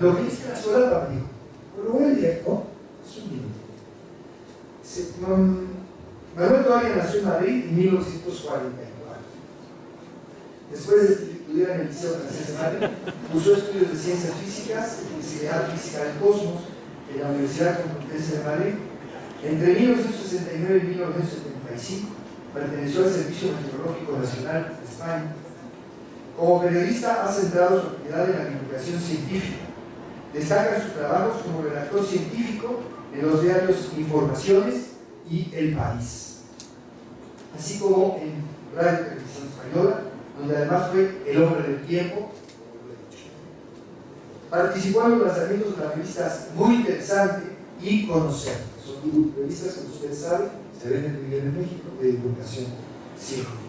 Lo que dice la solapa, dijo, lo voy a leer, ¿no? Es un minuto. Manuel Toalla nació en Madrid en 1944. Después de estudiar en el Liceo Francés de Madrid, cursó estudios de Ciencias Físicas, Especialidad Física del Cosmos, en la Universidad Complutense de Madrid. Entre 1969 y 1975 perteneció al Servicio Meteorológico Nacional de España. Como periodista ha centrado su actividad en la divulgación científica. Destacan sus trabajos como redactor científico en los diarios Informaciones y El País, así como en Radio y Televisión Española, donde además fue el hombre del tiempo. Participó en los lanzamientos de las revistas Muy Interesante y Conocer. Son revistas, como ustedes saben, se venden muy bien en México, de divulgación científica.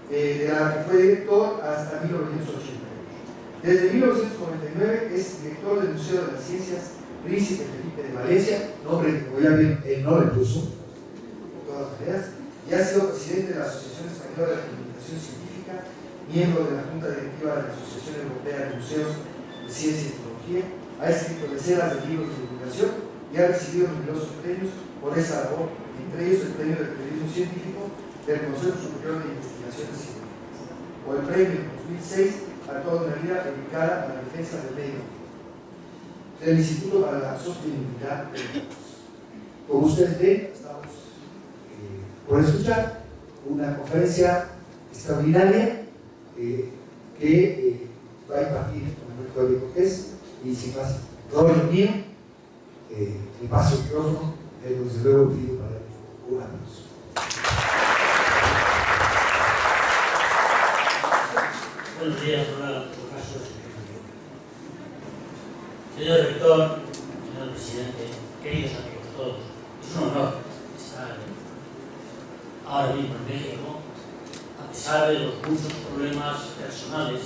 De la que fue director hasta 1988. Desde 1999 es director del Museo de las Ciencias Príncipe Felipe de Valencia, nombre que, como ya ven, él no le puso, de todas maneras, y ha sido presidente de la Asociación Española de Comunicación Científica, miembro de la Junta Directiva de la Asociación Europea de Museos de Ciencia y Tecnología, ha escrito decenas de libros de divulgación y ha recibido numerosos premios por esa labor, entre ellos el Premio de Periodismo Científico del Consejo Superior de Investigaciones Científicas, o el Premio 2006 a toda una vida dedicada a la defensa del medio del Instituto para la Sostenibilidad de Datos. Como ustedes ven, estamos por escuchar una conferencia extraordinaria que va a impartir Manuel Toalla Cortés, y sin más rollo mío, le paso el micrófono, desde luego pido para un aplauso. Buenos días, profesor. Señor rector, señor presidente, queridos amigos todos, es un honor estar ahora mismo en México, a pesar de los muchos problemas personales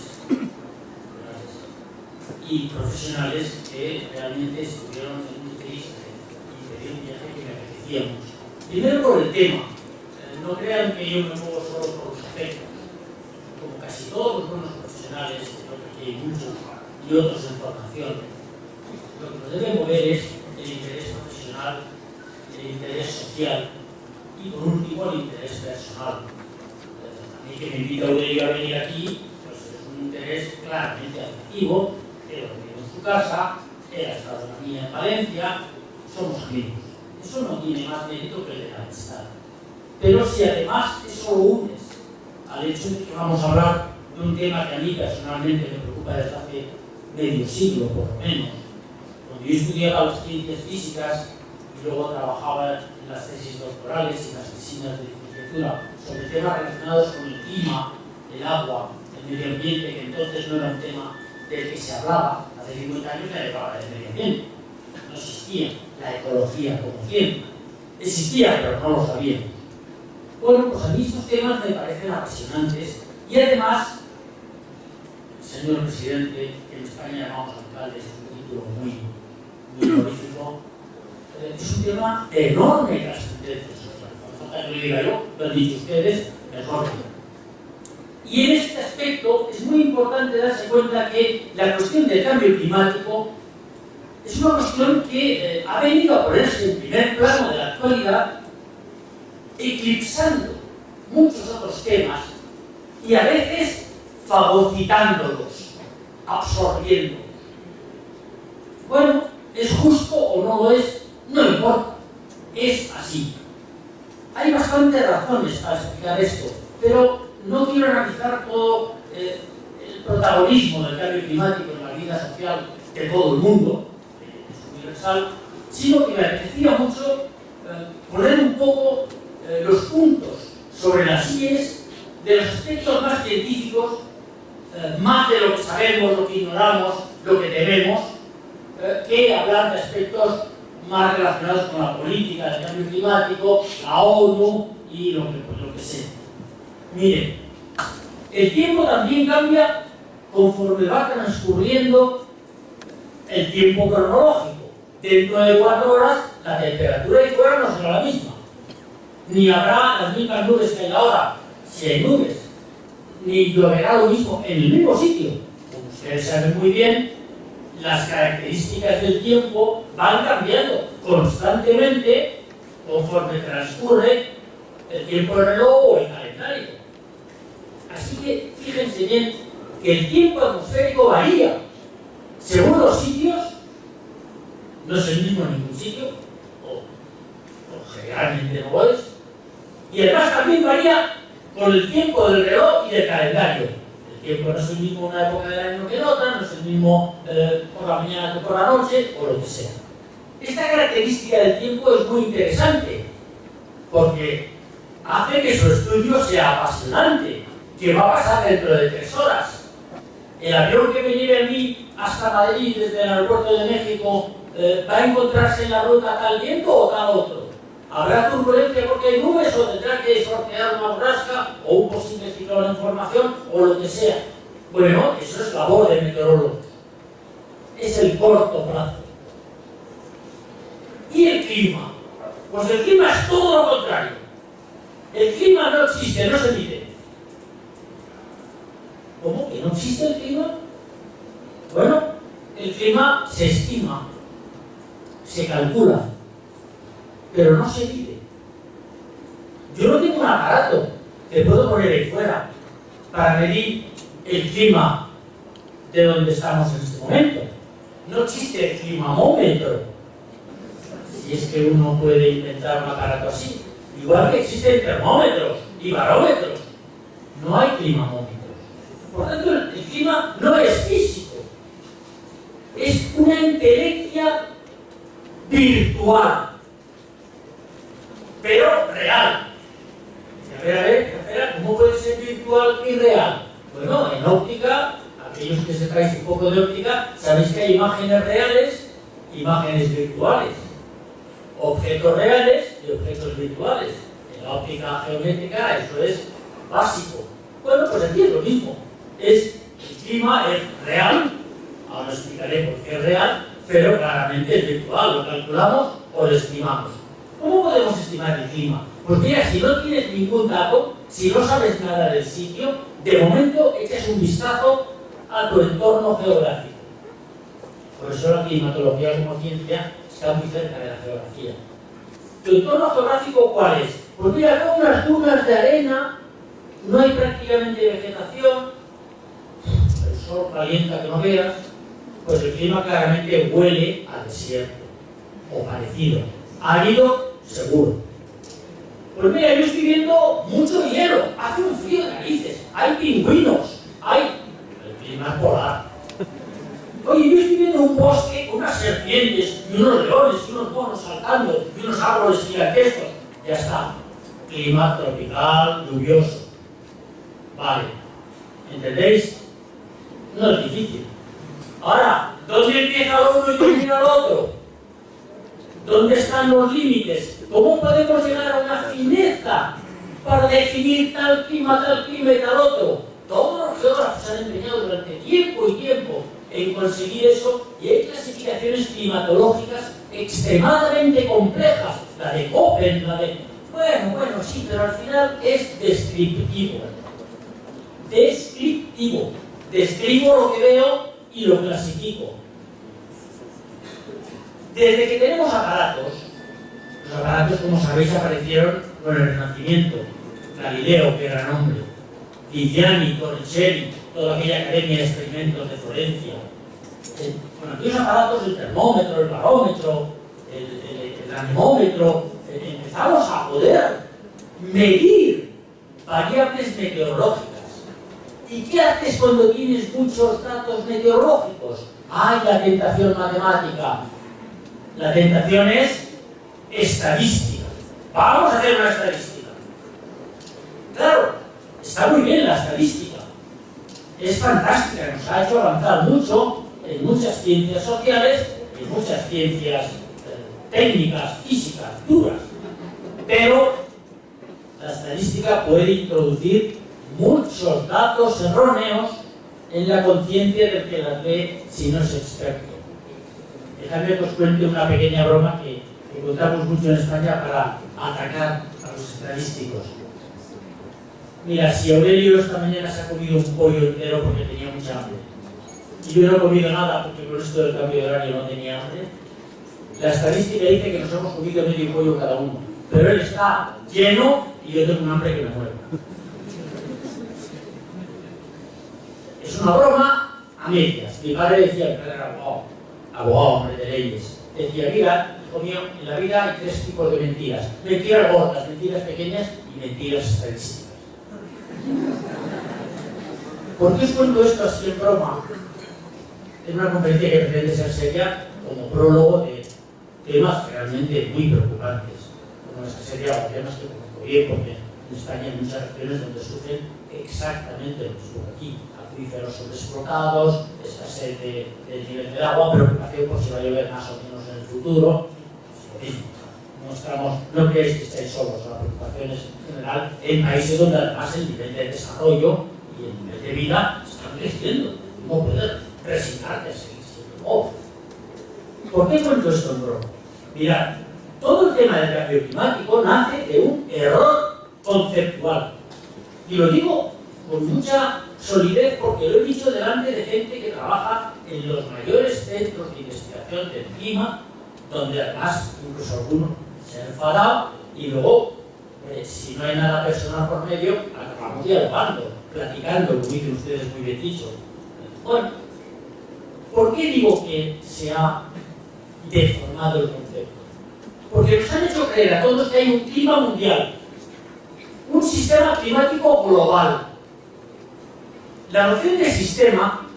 y profesionales que realmente estuvieron en mi país y pedí un viaje que me apetecía mucho. Primero por el tema, no crean que yo me muevo solo por los efectos. Como casi todos los buenos profesionales, creo que aquí hay muchos y otros en formación, lo que nos debe mover es el interés profesional, el interés social y por último el interés personal. A mí que me invita Aurelio a venir aquí, pues es un interés claramente afectivo. Él ha venido en su casa, él ha estado en la mía en Valencia, somos amigos. Eso no tiene más mérito que el de la amistad. Pero si además eso lo unes al hecho de que vamos a hablar de un tema que a mí personalmente me preocupa desde hace medio siglo, por lo menos. Cuando yo estudiaba las ciencias físicas y luego trabajaba en las tesis doctorales y en las piscinas de licenciatura sobre temas relacionados con el clima, el agua, el medio ambiente, que entonces no era un tema del que se hablaba. Hace 50 años nadie hablaba del medio ambiente. No existía la ecología como ciencia. Existía, pero no lo sabíamos. Bueno, pues a mí estos temas me parecen apasionantes y además, señor presidente, que en España llamamos alcalde, es un título muy honorífico, es un tema de enorme trascendencia social. No falta que lo diga yo, lo han dicho ustedes, mejor que yo. Y en este aspecto es muy importante darse cuenta que la cuestión del cambio climático es una cuestión que ha venido a ponerse en primer plano de la actualidad, eclipsando muchos otros temas y a veces fagocitándolos, absorbiéndolos. Bueno, ¿es justo o no lo es? No importa, es así. Hay bastantes razones para explicar esto, pero no quiero analizar todo el protagonismo del cambio climático en la vida social de todo el mundo, es universal, sino que me apetecía mucho poner un poco los puntos sobre las IES de los aspectos más científicos, más de lo que sabemos, lo que ignoramos, lo que tememos, que hablar de aspectos más relacionados con la política del cambio climático, la ONU y lo que sea. Miren, el tiempo también cambia conforme va transcurriendo el tiempo cronológico. Dentro de 4 horas la temperatura de fuera no será la misma. Ni habrá las mismas nubes que hay ahora, si hay nubes, ni lloverá lo mismo en el mismo sitio. Como ustedes saben muy bien, las características del tiempo van cambiando constantemente conforme transcurre el tiempo del reloj o el calendario. Así que fíjense bien que el tiempo atmosférico varía según los sitios, no es el mismo en ningún sitio, o generalmente no lo es, y además también varía con el tiempo del reloj y del calendario. El tiempo no es el mismo en una época del año que en otra, no es el mismo por la mañana que por la noche, o lo que sea. Esta característica del tiempo es muy interesante, porque hace que su estudio sea apasionante. ¿Qué va a pasar dentro de 3 horas? El avión que me lleve a mí hasta Madrid desde el aeropuerto de México va a encontrarse en la ruta tal viento o tal otro. ¿Habrá turbulencia porque hay nubes o tendrá que sortear una borrasca o un posible ciclón en formación o lo que sea? Bueno, eso es labor de meteorólogo. Es el corto plazo. ¿Y el clima? Pues el clima es todo lo contrario. El clima no existe, no se mide. ¿Cómo que no existe el clima? Bueno, el clima se estima, se calcula, pero no se mide. Yo no tengo un aparato que puedo poner ahí fuera para medir el clima de donde estamos en este momento. No existe el climamómetro, si es que uno puede inventar un aparato así. Igual que existen termómetros y barómetros, no hay climamómetros. Por tanto, el clima no es físico, es una entelequia virtual, pero real. A ver, ¿cómo puede ser virtual y real? Bueno, en óptica, aquellos que sepáis un poco de óptica, sabéis que hay imágenes reales, imágenes virtuales, objetos reales y objetos virtuales. En la óptica geométrica eso es básico. Bueno, pues aquí es lo mismo. El clima es real, ahora explicaré por qué es real, pero claramente es virtual, lo calculamos o lo estimamos. ¿Cómo podemos estimar el clima? Pues mira, si no tienes ningún dato, si no sabes nada del sitio, de momento echas un vistazo a tu entorno geográfico. Por eso la climatología como ciencia está muy cerca de la geografía. ¿Tu entorno geográfico cuál es? Pues mira, veo unas dunas de arena, no hay prácticamente vegetación, el sol calienta que no veas, pues el clima claramente huele a desierto, o parecido. Árido, seguro. Pues mira, yo estoy viendo mucho hielo, hace un frío de narices, hay pingüinos, el clima es polar. Oye, yo estoy viendo un bosque con unas serpientes, y unos leones, y unos monos saltando, y unos árboles gigantescos. Ya está. Clima tropical, lluvioso. Vale. ¿Entendéis? No es difícil. Ahora, ¿dónde empieza lo uno y termina lo otro? ¿Dónde están los límites? ¿Cómo podemos llegar a una fineza para definir tal clima y tal otro? Todos los geógrafos se han empeñado durante tiempo y tiempo en conseguir eso, y hay clasificaciones climatológicas extremadamente complejas, la de Köppen, la de... Bueno, sí, pero al final es descriptivo. Descriptivo. Describo lo que veo y lo clasifico. Desde que tenemos aparatos, los aparatos, como sabéis, aparecieron con el Renacimiento. Galileo, que era nombre, Viviani, Torricelli, toda aquella academia de experimentos de Florencia. Con aquellos aparatos, el termómetro, el barómetro, el anemómetro, empezamos a poder medir variables meteorológicas. ¿Y qué haces cuando tienes muchos datos meteorológicos? ¡Ay, la tentación matemática! La tentación es estadística. Vamos a hacer una estadística. Claro, está muy bien la estadística. Es fantástica, nos ha hecho avanzar mucho en muchas ciencias sociales, en muchas ciencias técnicas, físicas, duras. Pero la estadística puede introducir muchos datos erróneos en la conciencia del que las ve si no es experto. Dejadme que os cuente una pequeña broma que contamos mucho en España para atacar a los estadísticos. Mira, si Aurelio esta mañana se ha comido un pollo entero porque tenía mucha hambre, y yo no he comido nada porque con esto del cambio de horario no tenía hambre, la estadística dice que nos hemos comido medio pollo cada uno, pero él está lleno y yo tengo un hambre que me mueve. Es una broma a medias. Mi padre decía, mi padre era abogado, hombre de leyes. Decía, mira, hijo mío, en la vida hay tres tipos de mentiras. Mentiras gordas, mentiras pequeñas y mentiras estadísticas. ¿Por qué os cuento esto así en broma? Es una conferencia que pretende ser seria como prólogo de temas realmente muy preocupantes. Como esa serie de temas que conozco bien, porque en España hay muchas regiones donde sufren exactamente lo que sucede aquí. Acuíferos sobreexplotados, escasez del nivel del agua, preocupación por si va a llover más o menos en el futuro. No creéis que estáis solos, la preocupación es en general en países donde además el nivel de desarrollo y el nivel de vida están creciendo. No poder resignarte a seguir siendo pobre. ¿Por qué cuento esto en broma? Mirad, todo el tema del cambio climático nace de un error conceptual. Y lo digo con mucha solidez porque lo he dicho delante de gente que trabaja en los mayores centros de investigación del clima, donde además incluso algunos se han enfadado y luego, si no hay nada personal por medio, acabamos dialogando, platicando, como dicen ustedes muy bien dicho. Bueno, ¿por qué digo que se ha deformado el concepto? Porque nos han hecho creer a todos que hay un clima mundial, un sistema climático global. La noción de sistema,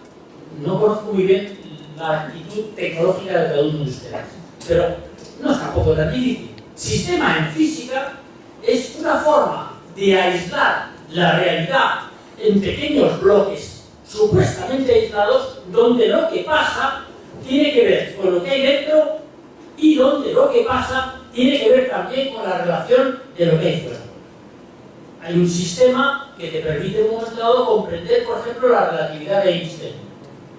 no conozco muy bien la actitud tecnológica de cada uno de ustedes, pero no es tampoco tan difícil. Sistema en física es una forma de aislar la realidad en pequeños bloques supuestamente aislados, donde lo que pasa tiene que ver con lo que hay dentro y donde lo que pasa tiene que ver también con la relación de lo que hay fuera. Hay un sistema que te permite, en un momento dado, comprender, por ejemplo, la relatividad de Einstein.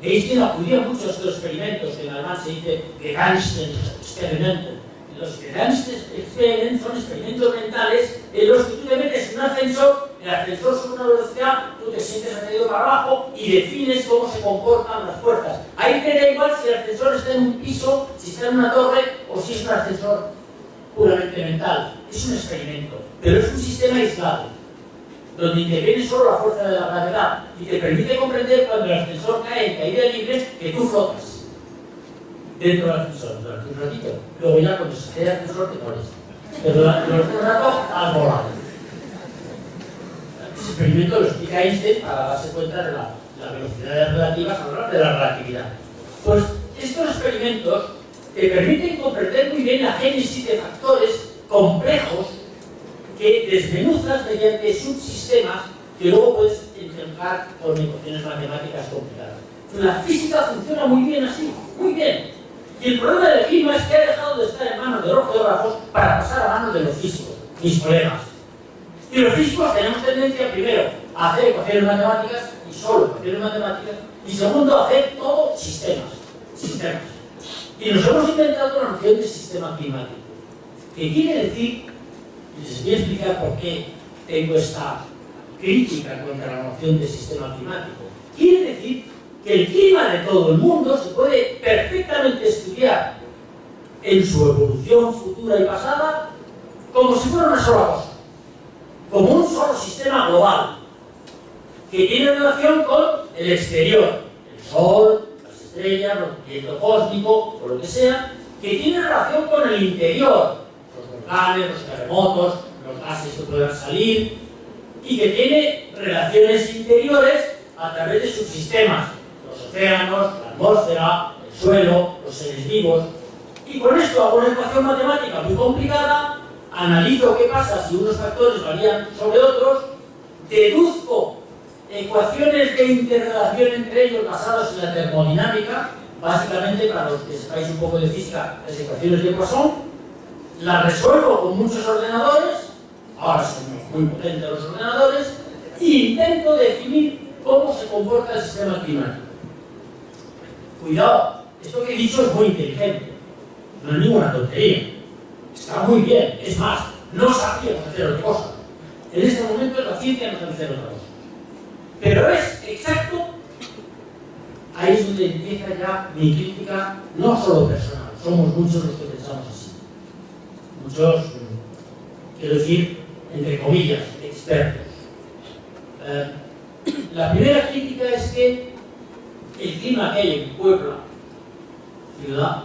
Einstein acudía mucho a estos experimentos, que en alemán se dice Gedankenexperimenten. Los Gedankenexperimenten son experimentos mentales en los que tú te metes en un ascensor, el ascensor sube una velocidad, tú te sientes atraído para abajo y defines cómo se comportan las puertas. Ahí te da igual si el ascensor está en un piso, si está en una torre o si es un ascensor puramente mental. Es un experimento, pero es un sistema aislado, donde interviene solo la fuerza de la gravedad y te permite comprender cuando el ascensor cae en caída libre que tú flotas dentro del ascensor durante un ratito. Luego ya cuando se queda el ascensor te mueres. Pero durante un rato has volado. Ese experimento lo explica Einstein para darse cuenta de las velocidades relativas a la hora de la relatividad. Pues estos experimentos te permiten comprender muy bien la génesis de factores complejos que desmenuzas mediante subsistemas que luego puedes encajar con ecuaciones matemáticas complicadas. La física funciona muy bien así, muy bien. Y el problema del clima es que ha dejado de estar en manos de los geógrafos para pasar a manos de los físicos, mis colegas. Y los físicos tenemos tendencia, primero, a hacer ecuaciones matemáticas, y solo ecuaciones matemáticas, y segundo, a hacer todo sistemas. Y nos hemos inventado la noción de sistema climático, que quiere decir, y les voy a explicar por qué tengo esta crítica contra la noción de sistema climático. Quiere decir que el clima de todo el mundo se puede perfectamente estudiar en su evolución futura y pasada como si fuera una sola cosa, como un solo sistema global que tiene relación con el exterior, el Sol, las estrellas, el viento cósmico o lo que sea, que tiene relación con el interior, los volcanes, los terremotos, los gases que puedan salir, y que tiene relaciones interiores a través de sus sistemas, los océanos, la atmósfera, el suelo, los seres vivos. Y con esto hago una ecuación matemática muy complicada, analizo qué pasa si unos factores varían sobre otros, deduzco ecuaciones de interrelación entre ellos basadas en la termodinámica, básicamente, para los que sepáis un poco de física, las ecuaciones de Poisson, las resuelvo con muchos ordenadores, ahora son muy potentes los ordenadores, e intento definir cómo se comporta el sistema climático. Cuidado, esto que he dicho es muy inteligente, no es ninguna tontería, está muy bien, es más, no sabíamos hacer otra cosa. En este momento la ciencia no sabe hacer otra cosa. Pero es exacto, ahí es donde empieza ya mi crítica, no solo personal, somos muchos los que pensamos así. Muchos, quiero decir, entre comillas, expertos. La primera crítica es que el clima que hay en Puebla, ciudad,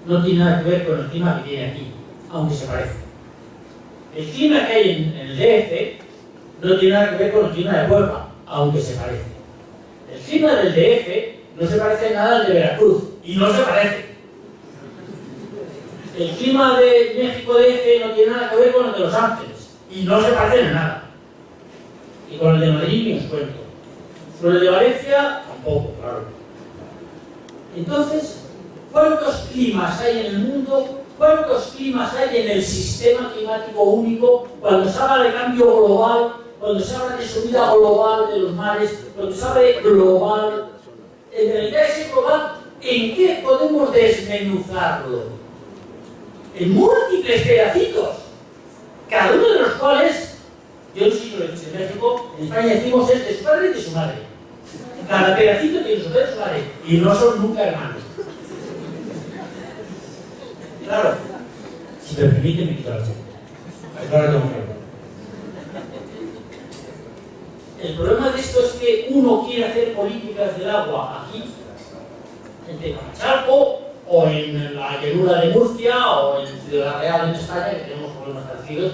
no tiene nada que ver con el clima que tiene aquí, aunque se parece. El clima que hay en el DF no tiene nada que ver con el clima de Puebla, aunque se parece. El clima del DF no se parece en nada al de Veracruz, y no se parece. El clima de México DF no tiene nada que ver con el de Los Ángeles, y no se parece en nada. Y con el de Madrid ni os cuento. Con el de Valencia tampoco, claro. Entonces, ¿cuántos climas hay en el mundo? ¿Cuántos climas hay en el sistema climático único? Cuando se habla de cambio global, cuando se habla de subida global de los mares, cuando se habla de global, en realidad ese global, ¿en qué podemos desmenuzarlo? En múltiples pedacitos, cada uno de los cuales, yo no sé si lo decís en México, en España decimos es de su padre y de su madre. Cada pedacito tiene su padre y su madre, y no son nunca hermanos. Claro, si me permite, me quito la chaqueta. Ahora tengo que hablar. El problema de esto es que uno quiere hacer políticas del agua aquí, en Tecamachalco, o en la llanura de Murcia, o en Ciudad Real en España, que tenemos problemas parecidos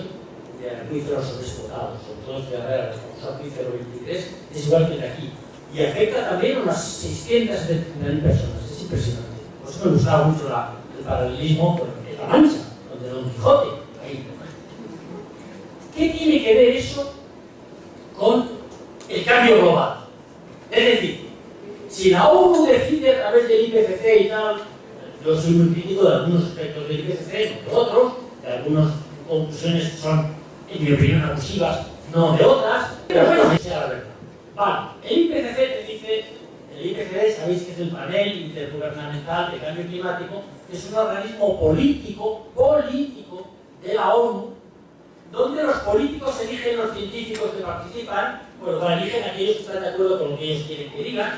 de acuíferos sobreexplotados, sobre todo en Ciudad Real, el acuífero 23, es igual que el de aquí. Y afecta también a unas 670.000 personas, es impresionante. Por eso me gustaba mucho el paralelismo con La Mancha, donde Don Quijote, ahí. ¿Qué tiene que ver eso con el cambio global? Es decir, si la ONU decide a través del IPCC y tal, yo soy muy crítico de algunos aspectos del IPCC, no de otros, de algunas conclusiones que son, en mi opinión, abusivas, no de otras, pero bueno, que sea la verdad. Vale, el IPCC te dice, el IPCC sabéis que es el panel intergubernamental de cambio climático, que es un organismo político de la ONU, donde los políticos eligen los científicos que participan, pues lo eligen aquellos que están de acuerdo con lo que ellos quieren que digan,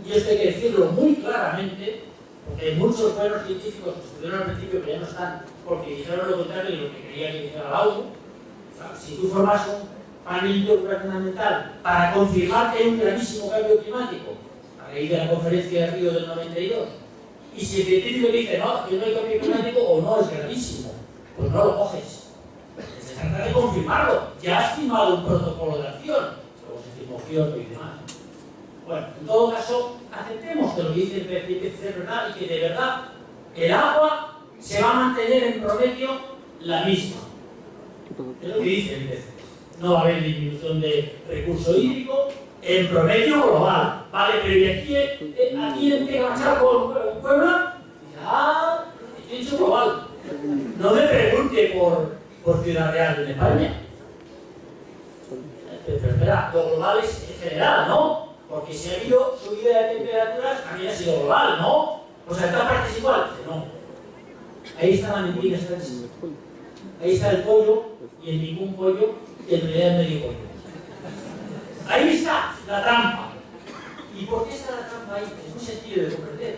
y esto hay que decirlo muy claramente, porque hay muchos buenos científicos que estuvieron al principio que ya no están, porque dijeron lo contrario de lo que quería que dijera la ONU. O sea, si tú formas un panel intergubernamental para confirmar que hay un gravísimo cambio climático, a raíz de la conferencia de Río del 92, y si el científico dice no, que no hay cambio climático o no es gravísimo, pues no lo coges. Se trata de confirmarlo. Ya has firmado un protocolo de acción, como se firmó Kioto y demás. Bueno, en todo caso, aceptemos que lo que dice el IPCC es verdad y que de verdad el agua se va a mantener en promedio la misma. Es lo que dice el IPCC. No va a haber disminución de recurso hídrico en promedio global. Vale, pero ¿y aquí en Tecamachalco, en Puebla? He dicho global. No me pregunte por Ciudad Real en España. Pero espera, lo global es en general, ¿no? Porque si ha habido subida de temperaturas, también ha sido global, ¿no? O sea, en todas partes igual. No. Ahí está la mentira, ahí está el pollo y en ningún pollo, y en realidad medio pollo. Ahí está la trampa. ¿Y por qué está la trampa ahí? Es muy sencillo de comprender.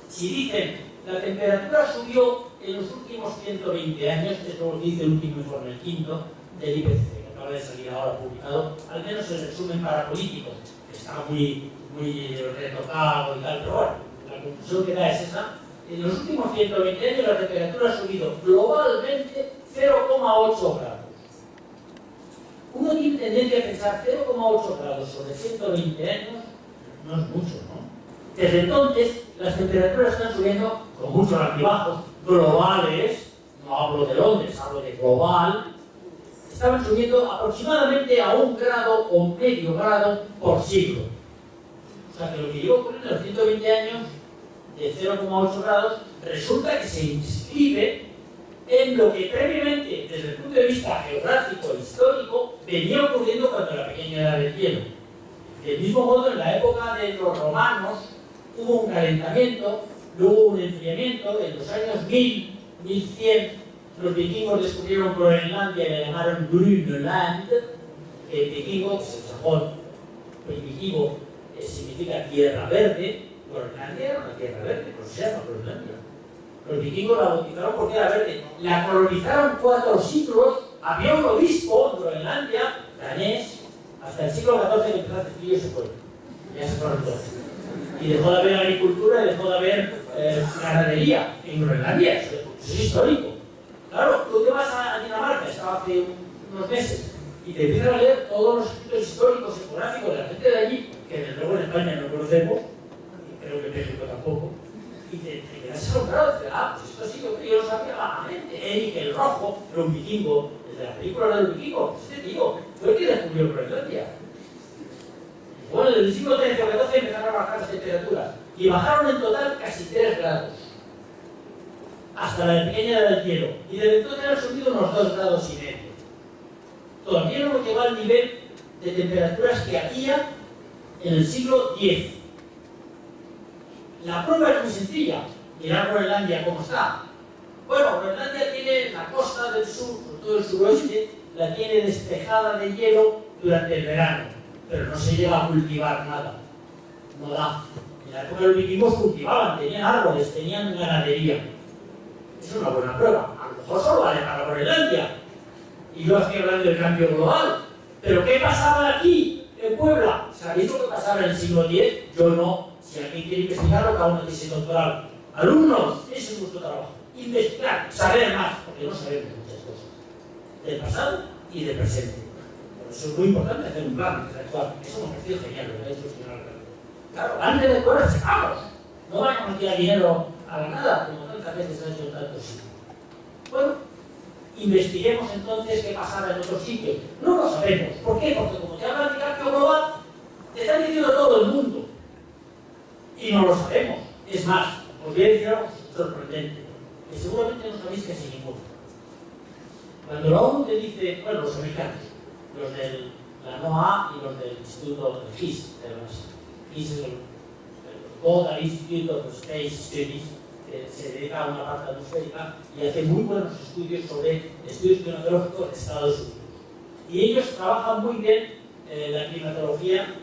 Si dicen, la temperatura subió en los últimos 120 años, es lo que dice el último informe, el quinto, del IPCC, que acaba de salir ahora publicado, al menos el resumen para políticos, que está muy retocado y tal, pero bueno, la conclusión que da es esa. En los últimos 120 años la temperatura ha subido globalmente 0,8 grados. Uno tiene tendencia a pensar 0,8 grados sobre 120 años no es mucho, ¿no? Desde entonces las temperaturas están subiendo con muchos altibajos globales, no hablo de Londres, hablo de global, estaban subiendo aproximadamente a 1 grado o medio grado por siglo. O sea que lo que lleva ocurriendo en los 120 años de 0,8 grados resulta que se inscribe en lo que previamente, desde el punto de vista geográfico e histórico, venía ocurriendo cuando la pequeña edad del hielo. Del mismo modo, en la época de los romanos hubo un calentamiento, luego hubo un enfriamiento. En los años 1000, 1100, los vikingos descubrieron Groenlandia y la llamaron Grünland. El vikingo, que es el sajón primitivo, significa tierra verde. Groenlandia era una tierra verde, pues se llama Groenlandia. Los vikingos la bautizaron porque era verde. La colonizaron 4 siglos, había un obispo en Groenlandia, danés, hasta el siglo XIV que empezó a hacer frío y se fue. Ya se fueron todos. Y dejó de haber agricultura y dejó de haber ganadería en Groenlandia. Eso es histórico. Claro, tú te vas a Dinamarca, estaba hace unos meses, y te empiezan a leer todos los escritos históricos, ecográficos de la gente de allí, que desde luego en España no conocemos, y creo que en México tampoco, y te quedas asombrado, y dices, pues esto sí, yo lo sabía vagamente. Eric el Rojo era un vikingo, desde la película del vikingo, este tío, fue el que descubrió Groenlandia. Bueno, desde el siglo XIII o XIV empezaron a bajar las temperaturas, y bajaron en total casi 3 grados. Hasta la pequeña edad del hielo, y desde entonces han subido unos 2,5 grados. Todavía no hemos llegado al nivel de temperaturas que había en el siglo X. La prueba es muy sencilla. Mirad Groenlandia cómo está. Bueno, Groenlandia tiene la costa del sur, sobre todo el suroeste, la tiene despejada de hielo durante el verano, pero no se llega a cultivar nada. No da. En la época de los vikingos cultivaban, tenían árboles, tenían ganadería. Es una buena prueba. A lo mejor solo vale para Groenlandia. Y yo estoy hablando del cambio global. Pero ¿qué pasaba aquí, en Puebla? ¿Sabéis lo que pasaba en el siglo X? Yo no. Si alguien quiere investigarlo, cada uno dice doctoral. Alumnos, ese es nuestro trabajo. Investigar, saber más, porque no sabemos muchas cosas. Del pasado y del presente. Por eso es muy importante hacer un plan intelectual. Eso me ha parecido genial, lo que ha hecho el señor Alcalde. Claro, antes de actuar, sepamos. No vayamos a tirar dinero a la nada, como tantas veces se ha hecho en tantos sitios. Bueno, investiguemos entonces qué pasaba en otros sitios. No lo sabemos. ¿Por qué? Porque como te hablan de cambio global, te están diciendo todo el mundo. Y no lo sabemos. Es más, os voy a decir algo sorprendente, que seguramente no sabéis casi ninguno. Cuando la ONU te dice, bueno, los americanos, los de la NOAA y los del Instituto de GIS, GIS es el Global Institute of Space Studies, que se dedica a una parte atmosférica y hace muy buenos estudios sobre estudios climatológicos de Estados Unidos. Y ellos trabajan muy bien la climatología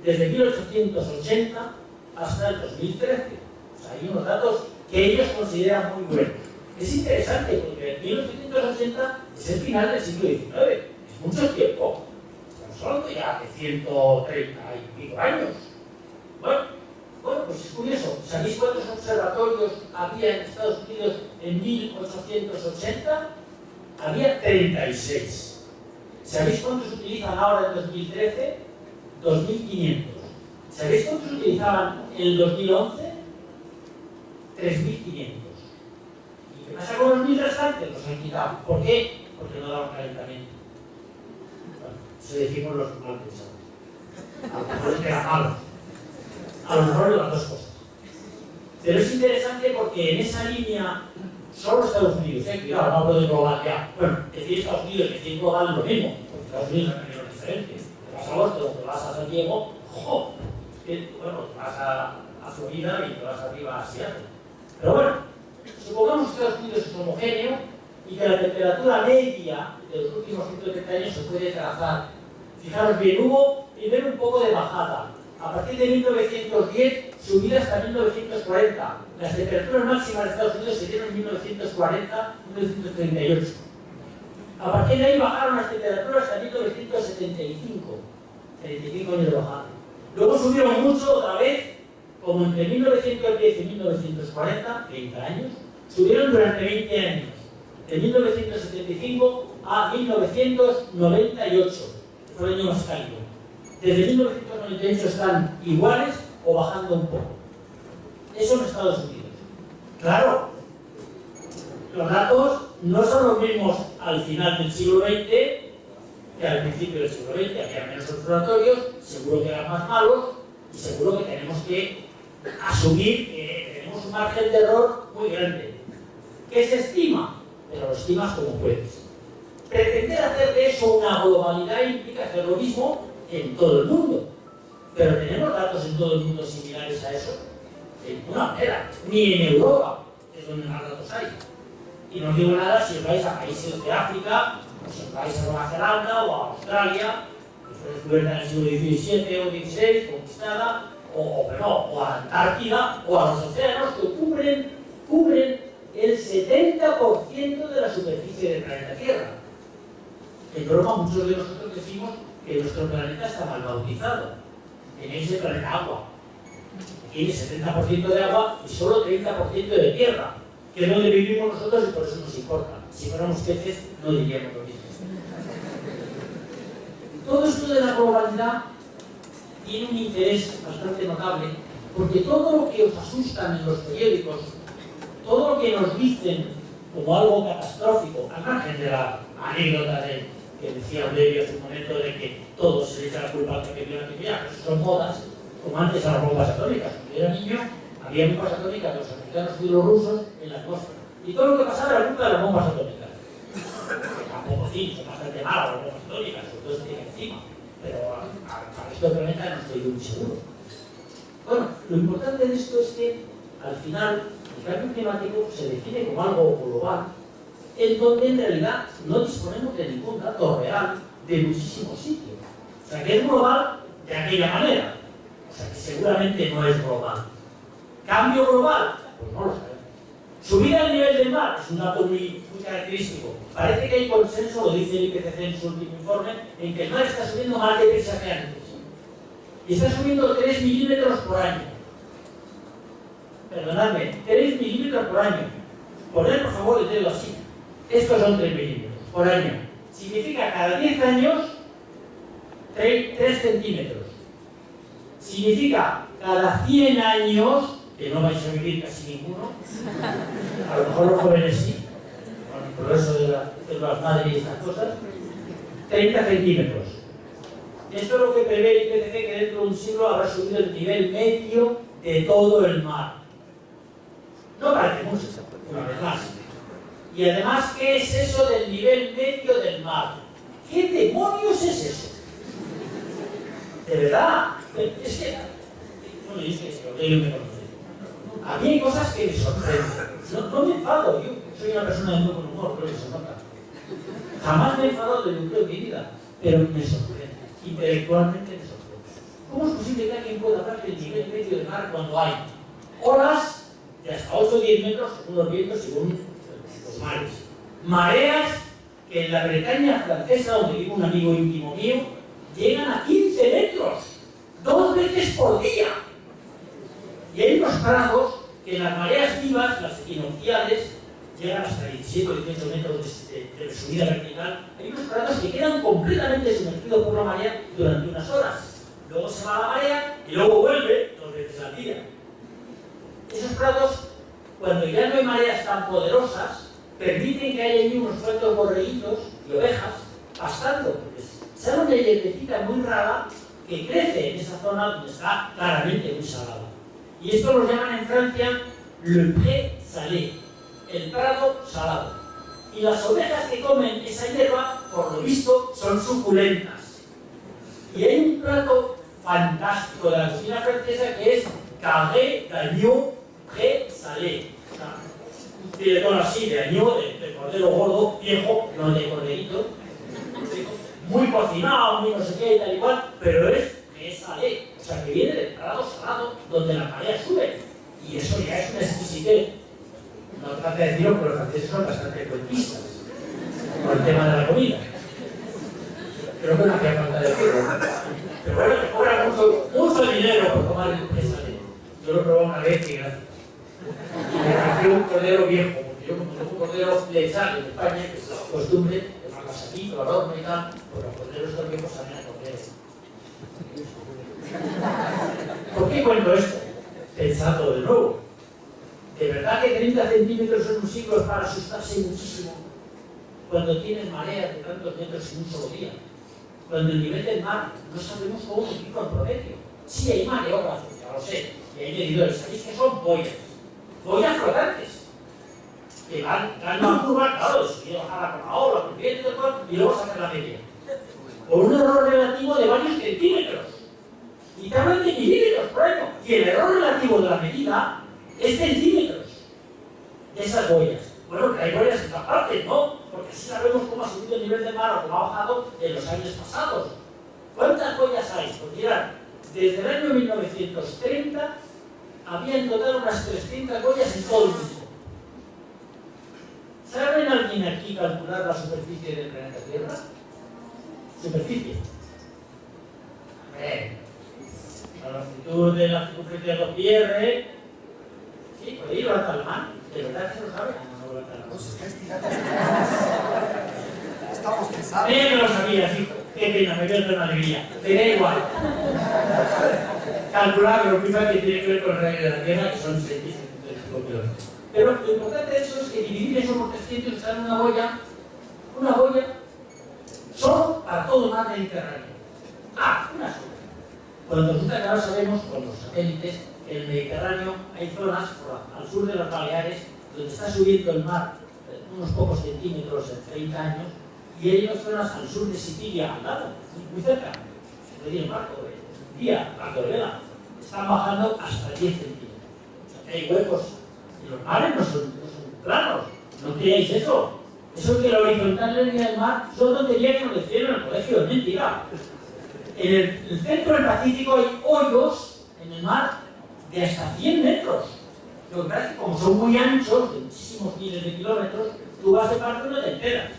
desde 1880 hasta el 2013. O sea, hay unos datos que ellos consideran muy buenos. Es interesante porque 1880 es el final del siglo XIX, es mucho tiempo. Estamos hablando ya de 130 y pico años. Bueno, pues es curioso. ¿Sabéis cuántos observatorios había en Estados Unidos en 1880? Había 36. ¿Sabéis cuántos utilizan ahora en 2013? 2.500. ¿Sabéis cuántos utilizaban en el 2011? 3.500. ¿Y qué pasa con los 1.000 restantes? Los han quitado. ¿Por qué? Porque no daban calentamiento. Bueno, eso decimos los mal pensados. A lo mejor es que era malo. A lo mejor de las dos cosas. Pero es interesante porque en esa línea solo Estados Unidos, cuidado, no hablo de global ya. Bueno, decir Estados Unidos y decir global es lo mismo, porque Estados Unidos es una región diferente. Te vas a Boston, te vas a San Diego, ¡jo! Bueno, te vas a Florida y te vas arriba a Seattle. Pero bueno, supongamos que Estados Unidos es homogéneo y que la temperatura media de los últimos 130 años se puede trazar. Fijaros bien, hubo primero un poco de bajada. A partir de 1910, subida hasta 1940. Las temperaturas máximas de Estados Unidos se dieron en 1940-1938. A partir de ahí bajaron las temperaturas hasta 1975. 35 años de bajada. Luego subieron mucho otra vez, como entre 1910 y 1940, 30 años, subieron durante 20 años. De 1975 a 1998, que fue el año más cálido. Desde 1998 están iguales o bajando un poco. Eso en Estados Unidos. Claro, los datos no son los mismos al final del siglo XX que al principio del siglo XX. Había menos observatorios, seguro que eran más malos y seguro que tenemos que asumir que tenemos un margen de error muy grande. ¿Qué se estima? Pero lo estimas como puedes. Pretender hacer de eso una globalidad implica hacer lo mismo en todo el mundo. Pero ¿tenemos datos en todo el mundo similares a eso? De ninguna manera. Ni en Europa, que es donde más datos hay. Y no os digo nada si os vais a países de África, o si os vais a Nueva Zelanda o a Australia, que fue descubierta en el siglo XVII o XVI, conquistada, o a la Antártida, o a los océanos que cubren el 70% de la superficie del planeta Tierra. En broma, muchos de nosotros decimos que nuestro planeta está mal bautizado. Tenéis el planeta agua. Tiene 70% de agua y solo 30% de tierra, que es donde vivimos nosotros y por eso nos importa. Si fuéramos peces, no diríamos lo mismo. Todo esto de la globalidad tiene un interés bastante notable, porque todo lo que os asustan en los periódicos, todo lo que nos dicen como algo catastrófico, al margen de la anécdota que decía Aurelio hace un momento de que todo se le echa la culpa al que vio, pero son modas, como antes a las bombas atómicas. Cuando yo era niño, había bombas atómicas de los americanos y de los rusos en la atmósfera. Y todo lo que pasaba era culpa de las bombas atómicas. Tampoco sí, son bastante malas las bombas atómicas, sobre todo se tienen encima. Pero para esto del planeta no estoy muy seguro. Bueno, lo importante de esto es que, al final, el cambio climático se define como algo global, en donde en realidad no disponemos de ningún dato real de muchísimos sitios. O sea, que es global de aquella manera. O sea, que seguramente no es global. ¿Cambio global? Pues no lo sabemos. Subida del nivel del mar es un dato muy característico. Parece que hay consenso, lo dice el IPCC en su último informe, en que el mar está subiendo más deprisa que antes. Y está subiendo 3 milímetros por año. Perdonadme, 3 milímetros por año. Poned por favor el dedo así. Estos son 3 milímetros por año. Significa cada 10 años 3 centímetros. Significa cada 100 años, que no vais a vivir casi ninguno, a lo mejor los jóvenes sí, con el progreso de las madres y estas cosas, 30 centímetros. Esto es lo que prevé el IPCC, que dentro de un siglo habrá subido el nivel medio de todo el mar. No parece mucho, una vez más. Y además, ¿qué es eso del nivel medio del mar? ¿Qué demonios es eso? De verdad, es que... Bueno, es que Aurelio me conoce. A mí hay cosas que me sorprenden. No me enfado, yo soy una persona de muy buen humor, creo que se nota. Jamás me he enfadado de nunca en mi vida, pero me sorprende. Intelectualmente me sorprende. ¿Cómo es posible que alguien pueda hablar del nivel medio del mar cuando hay olas de hasta 8 o 10 metros, según los vientos, según los mares? Mareas que en la Bretaña francesa, donde vive un amigo íntimo mío, llegan a 15 metros, 2 veces por día. Y hay unos prados que en las mareas vivas, las equinocciales, llegan hasta 17 o 18 metros de subida vertical. Hay unos prados que quedan completamente sumergidos por la marea durante unas horas. Luego se va a la marea y luego vuelve 2 veces al día. Esos prados, cuando ya no hay mareas tan poderosas, permiten que haya allí unos cuantos borreguitos y ovejas pastando, porque sale una hierbecita muy rara que crece en esa zona donde está claramente muy salada. Y esto lo llaman en Francia le pré salé, el prado salado. Y las ovejas que comen esa hierba, por lo visto, son suculentas. Y hay un plato fantástico de la cocina francesa que es carré d'agneau pré salé. Un filetón así de agneau, de cordero gordo, viejo, no de corderito, muy cocinado, muy no sé qué y tal y cual, pero es salé, o sea que viene del prado salado donde la marea sube. Y eso ya es una exquisitez. No trata de decirlo, pero los franceses son bastante cuentistas con el tema de la comida. Creo que no hacía falta decirlo. Pero bueno, te cobran mucho dinero por tomar el salé. Yo lo probé una vez y gracias. Y me pareció un cordero viejo, porque yo como tengo un cordero lechal en España, que es la costumbre de más aquí, al horno y tal, pues los corderos son viejos saben a cordero. ¿Por qué cuento esto? Pensando de nuevo. ¿De verdad que 30 centímetros en un siglo es para asustarse muchísimo? Cuando tienes mareas de tantos metros en un solo día. Cuando el nivel del mar no sabemos cómo medirlo en promedio. Sí hay mareógrafos, ya lo sé, y hay medidores. ¿Sabéis que son boyas? Boyas flotantes. Que dan una curva, claro, de subir a bajar con la ola, con el viento y luego sacan la media. Por un error relativo de varios centímetros. Y te hablan de milímetros por año. Y el error relativo de la medida es centímetros de esas boyas. Bueno, que hay boyas en todas partes, ¿no? Porque así sabemos cómo ha subido el nivel del mar o cómo ha bajado en los años pasados. ¿Cuántas boyas hay? Pues mirad, desde el año 1930 había en total unas 300 boyas en todo el mundo. ¿Saben alguien aquí calcular la superficie del planeta Tierra? Superficie. La longitud de la circunferencia de los PR, sí, puede ir hasta el mar. ¿De verdad que se lo sabe? No, no, No se está estirando. Estamos pesados. Que lo sabías, hijo. Qué pena, me veo de una alegría. Te da igual. Calcular lo primero que tiene que ver con el radio de la Tierra, que son 6 kilómetros. Pero lo importante de eso es que dividir eso por 300 y usar una boya solo para todo el mar Mediterráneo. Una sola. Cuando resulta que ahora sabemos, con los satélites, que en el Mediterráneo hay zonas al sur de las Baleares donde está subiendo el mar unos pocos centímetros en 30 años, y hay otras zonas al sur de Sicilia, al lado, muy cerca, se puede ir en barco, barco de vela, están bajando hasta 10 centímetros. O sea, que hay huecos. Y los mares no son planos, no creáis eso. Eso que la horizontal línea del mar son tonterías que nos decían en el colegio, es mentira. En el centro del Pacífico hay hoyos en el mar de hasta 100 metros. Lo que pasa es que como son muy anchos, de muchísimos miles de kilómetros, tú vas de parte y no te enteras.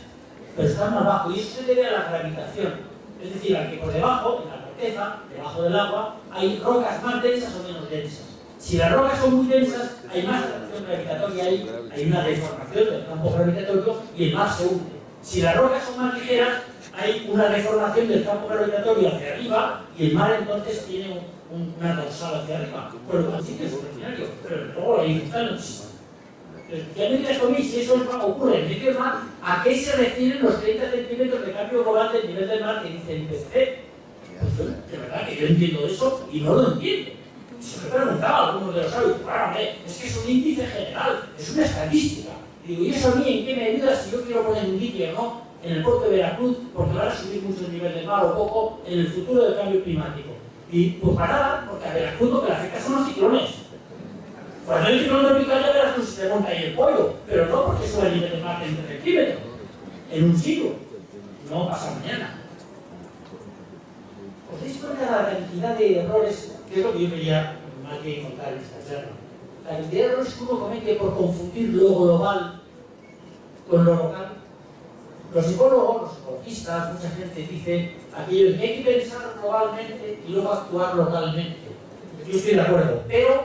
Pero están más bajo y eso se debe a la gravitación. Es decir, al que por debajo, en la corteza, debajo del agua, hay rocas más densas o menos densas. Si las rocas son muy densas, hay más atracción gravitatoria, hay una deformación del campo gravitatorio y el mar se hunde. Si las rocas son más ligeras, hay una deformación del campo gravitatorio hacia arriba y el mar entonces tiene una dorsal hacia arriba. Por lo tanto, sí que es extraordinario, pero luego la dificultad no existe. Ya me dirás conmigo, si eso ocurre en medio del mar, ¿a qué se refieren los 30 centímetros de cambio global del nivel del mar que dice el IPCC? Pues de verdad que yo entiendo eso y no lo entiendo. Se me preguntaba a algunos de los sabios, es que es un índice general, es una estadística. Y digo, ¿y eso a mí en qué me ayuda si yo quiero poner un dique o no en el puerto de Veracruz porque van a subir mucho el nivel del mar o poco en el futuro del cambio climático? Y pues para nada, porque a Veracruz lo que le afecta son los ciclones. Cuando hay ciclón tropical ya Veracruz se monta ahí el pollo, pero no porque sube el nivel del mar en 30 centímetros, en un siglo. No pasa mañana. ¿Os dais cuenta de la cantidad de errores? Que es lo que yo quería más que contar en esta charla. La cantidad de errores que uno comete por confundir lo global con lo local. Los psicólogos, los ecologistas, mucha gente dice aquello de que hay que pensar globalmente y luego actuar localmente. Yo estoy de acuerdo, pero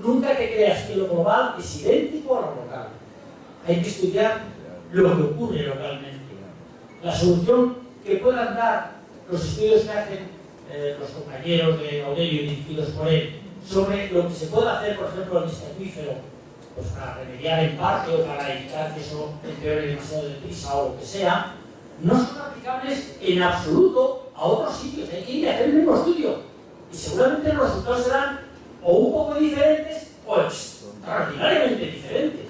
nunca te creas que lo global es idéntico a lo local. Hay que estudiar lo que ocurre localmente. La solución que puedan dar los estudios que hacen los compañeros de Aurelio dirigidos por él sobre lo que se puede hacer, por ejemplo, en este acuífero, pues para remediar en parte o para evitar que eso empeore demasiado deprisa o lo que sea, no son aplicables en absoluto a otros sitios. Hay que ir a hacer el mismo estudio y seguramente los resultados serán o un poco diferentes o extraordinariamente diferentes.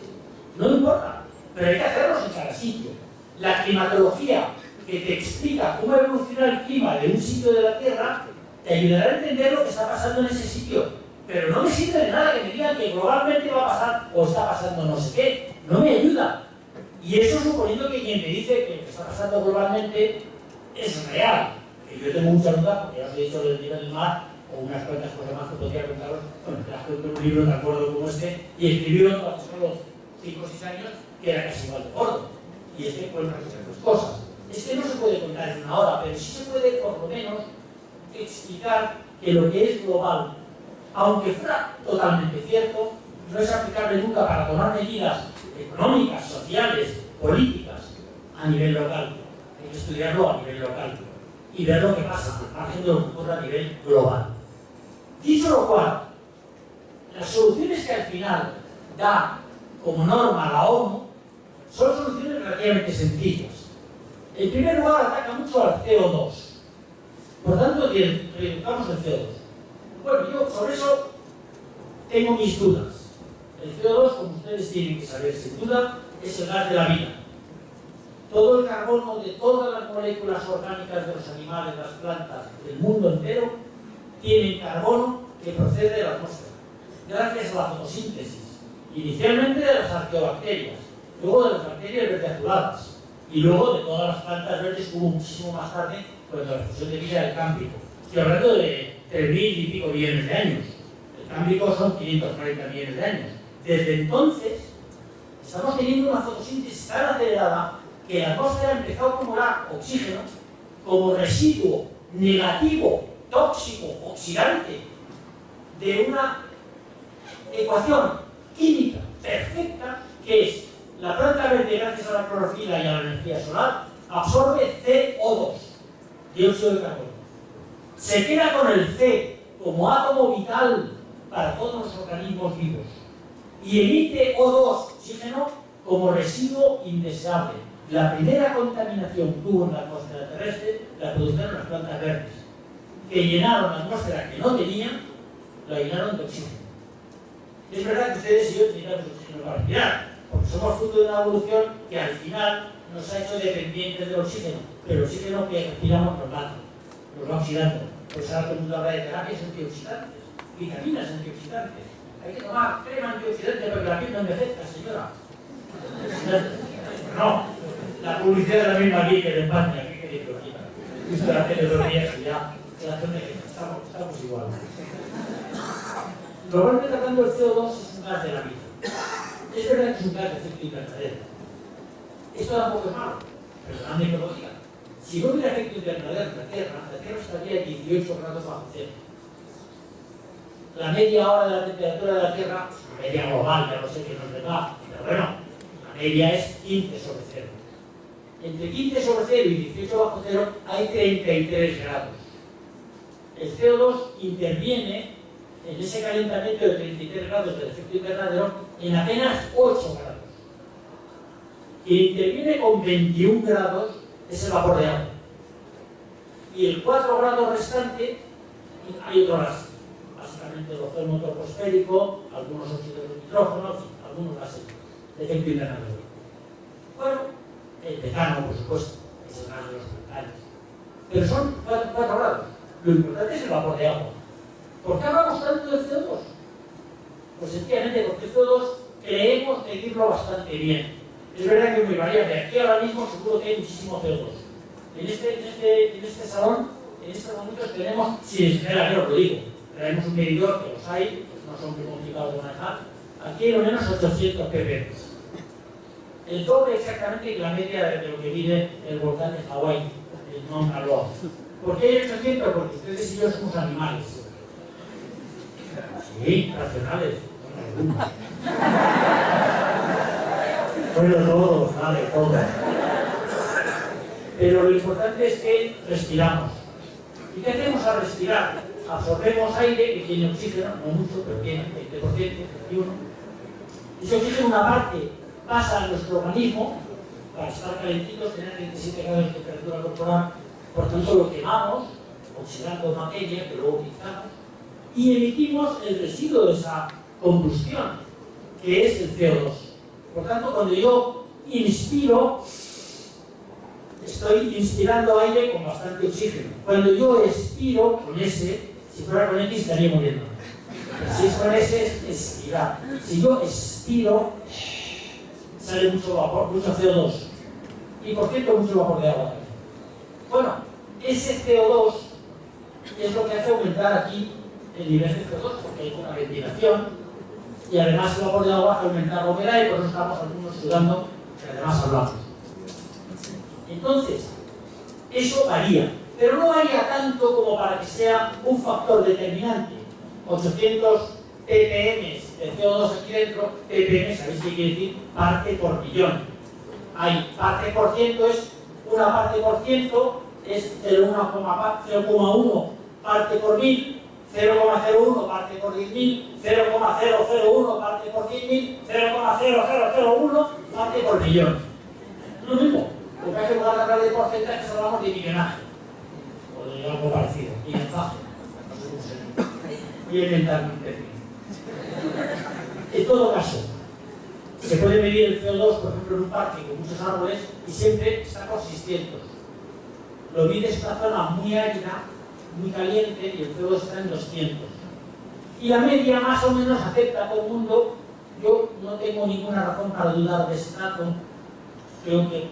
No importa, pero hay que hacerlos en cada sitio. La climatología que te explica cómo evoluciona el clima de un sitio de la Tierra te ayudará a entender lo que está pasando en ese sitio. Pero no me sirve de nada que me digan que globalmente va a pasar o está pasando no sé qué. No me ayuda. Y eso suponiendo que quien me dice que lo que está pasando globalmente es real. Que yo tengo mucha duda, porque ya os he dicho del nivel del mar, o unas cuantas cosas más que podría contaros. Bueno, traje un libro tan gordo como este, y escribió hace solo 5 o 6 años, que era casi igual de gordo. Y este cuenta muchas cosas. Es que no se puede contar en una hora, pero sí se puede, por lo menos, explicar que lo que es global, aunque fuera totalmente cierto, no es aplicable nunca para tomar medidas económicas, sociales, políticas a nivel local. Hay que estudiarlo a nivel local y ver lo que pasa, al margen de lo que ocurre a nivel global. Dicho lo cual, las soluciones que al final da como norma la ONU son soluciones relativamente sencillas. En primer lugar, ataca mucho al CO2. Por tanto, reduzcamos el CO2. Bueno, yo sobre eso tengo mis dudas. El CO2, como ustedes tienen que saber, sin duda, es el gas de la vida. Todo el carbono de todas las moléculas orgánicas de los animales, las plantas, del mundo entero, tienen carbono que procede de la atmósfera, gracias a la fotosíntesis. Inicialmente de las arqueobacterias, luego de las bacterias verteazuladas. Y luego de todas las plantas verdes hubo muchísimo más tarde, cuando la fusión de vida del Cámbrico. Estoy hablando de 3.000 y pico millones de años. El Cámbrico son 540 millones de años. Desde entonces, estamos teniendo una fotosíntesis tan acelerada que la atmósfera empezó a acumular oxígeno como residuo negativo, tóxico, oxidante, de una ecuación química perfecta, que es la planta verde, gracias a la clorofila y a la energía solar, absorbe CO2, dióxido de carbono. Se queda con el C como átomo vital para todos los organismos vivos y emite O2, oxígeno, como residuo indeseable. La primera contaminación que hubo en la atmósfera terrestre la produjeron las plantas verdes, que llenaron la atmósfera que no tenían, la llenaron de oxígeno. Es verdad que ustedes y yo necesitamos oxígeno para respirar, porque somos fruto de una evolución que al final nos ha hecho dependientes del oxígeno, pero el oxígeno que respiramos nos mata, nos va oxidando. Por eso ahora todo el mundo habla de terapias antioxidantes, vitaminas antioxidantes. Hay que tomar crema antioxidante para que la piel no envejezca, señora. No, la publicidad es la misma aquí que en España, aquí que digo aquí. Visto la tele 2 días y ya, estamos igual. Normalmente hablando del CO2 es un gas de la vida. Es verdad que es un gas de efecto invernadero. Esto tampoco es malo, perdonadme que lo diga. Si no hubiera efecto invernadero en la Tierra estaría a 18 grados bajo cero. La media hora de la temperatura de la Tierra, la media global, ya no sé qué nos da, pero bueno, la media es 15 sobre cero. Entre 15 sobre 0 y 18 bajo cero hay 33 grados. El CO2 interviene en ese calentamiento de 33 grados del efecto invernadero en apenas 8 grados. Quien interviene con 21 grados es el vapor de agua. Y el 4 grados restante hay otro gas. Básicamente el ozono troposférico, algunos óxidos de nitrógeno, algunos gases de efecto invernadero. Bueno, el metano, por supuesto, es el gas de los volcanes. Pero son 4 grados. Lo importante es el vapor de agua. ¿Por qué hablamos tanto del CO2? Pues sencillamente porque el CO2 creemos medirlo bastante bien. Es verdad que es muy variable. Aquí ahora mismo seguro que hay muchísimo CO2. En este salón, en estos momentos tenemos, si es verdad que os lo digo, traemos un medidor que los hay, no son muy complicados de manejar. Aquí hay al menos 800 ppm. El doble exactamente que la media de lo que mide el volcán de Hawái, el Mauna Loa. ¿Por qué hay 800? Porque ustedes y yo somos animales. Sí, racionales. Bueno, todos, vale, todos. Pero lo importante es que respiramos. ¿Y qué hacemos al respirar? Absorbemos aire que tiene oxígeno, no mucho, pero tiene 20%, 21%. Ese oxígeno, una parte, pasa a nuestro organismo para estar calentitos, tener 37 grados de temperatura corporal. Por tanto, lo quemamos, oxidando materia que luego utilizamos, y emitimos el residuo de esa combustión, que es el CO2. Por tanto, cuando yo inspiro, estoy inspirando aire con bastante oxígeno. Cuando yo expiro con S, si fuera con X estaría muriendo. Si es con S, es expirar. Si yo expiro, sale mucho vapor, mucho CO2. Y por cierto, mucho vapor de agua también. Bueno, ese CO2 es lo que hace aumentar aquí el nivel de CO2, porque hay una ventilación y además el vapor de agua hace aumentar la humedad y por eso estamos algunos sudando, que además hablamos. Entonces, eso varía, pero no varía tanto como para que sea un factor determinante. 800 ppm de CO2 aquí dentro, ppm, ¿sabéis qué quiere decir? Parte por millón. Hay parte por ciento, es una parte por ciento, es 0,1 parte por 1000, 0,01 parte por 10.000, 0,001 parte por 100.000, 0,0001 parte por millón. Lo mismo, porque hay que hablar de porcentajes, hablamos de millonaje, o de algo parecido, y enfaje, no sé cómo se llama. Voy a inventar un término. En todo caso, se puede medir el CO2, por ejemplo, en un parque con muchos árboles y siempre está por 600. Lo mides en una zona muy árida, muy caliente y el CO2 está en 200. Y la media más o menos acepta a todo el mundo. Yo no tengo ninguna razón para dudar de ese dato. Creo que